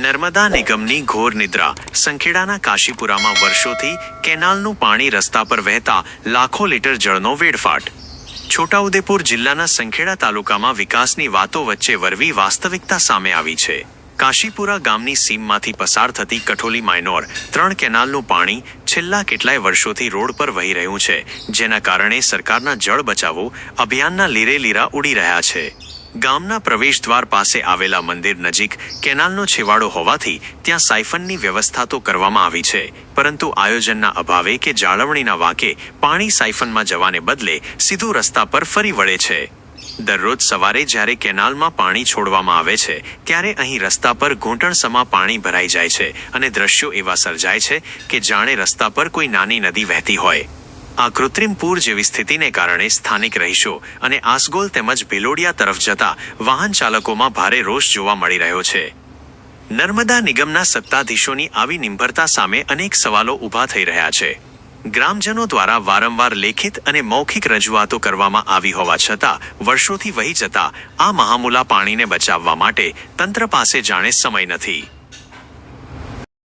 નર્મદા નિગમની ઘોર નિદ્રા. સંખેડાના કાશીપુરામાં વર્ષોથી કેનાલનું પાણી રસ્તા પર વહેતા લાખો લીટર જળનો વેડફાટ. છોટાઉદેપુર જિલ્લાના સંખેડા તાલુકામાં વિકાસની વાતો વચ્ચે વરવી વાસ્તવિકતા સામે આવી છે. કાશીપુરા ગામની સીમમાંથી પસાર થતી કઠોલી માઇનોર 3 કેનાલનું પાણી છેલ્લા કેટલાય વર્ષોથી રોડ પર વહી રહ્યું છે, જેના કારણે સરકારના જળ બચાવો અભિયાનના લીરે લીરા ઉડી રહ્યા છે. ગામના પ્રવેશદ્વાર પાસે આવેલા મંદિર નજીક કેનાલનો છેવાડો હોવાથી ત્યાં સાયફનની વ્યવસ્થા તો કરવામાં આવી છે, પરંતુ આયોજનના અભાવે કે જાળવણીના વાંકે પાણી સાયફનમાં જવાને બદલે સીધું રસ્તા પર ફરી વળે છે. દરરોજ સવારે જ્યારે કેનાલમાં પાણી છોડવામાં આવે છે ત્યારે અહીં રસ્તા પર ઘૂંટણસમા પાણી ભરાઈ જાય છે અને દ્રશ્યો એવા સર્જાય છે કે જાણે રસ્તા પર કોઈ નાની નદી વહેતી હોય. આ કૃત્રિમ પૂર જેવી સ્થિતિને કારણે સ્થાનિક રહીશો અને આસગોલ તેમજ ભિલોડિયા તરફ જતા વાહન ચાલકોમાં ભારે રોષ જોવા મળી રહ્યો છે. નર્મદા નિગમના સત્તાધીશોની આવી નિંભરતા સામે અનેક સવાલો ઊભા થઈ રહ્યા છે. ગ્રામજનો દ્વારા વારંવાર લેખિત અને મૌખિક રજૂઆતો કરવામાં આવી હોવા છતાં વર્ષોથી વહી જતા આ મહામૂલા પાણીને બચાવવા માટે તંત્ર પાસે જાણે સમય નથી.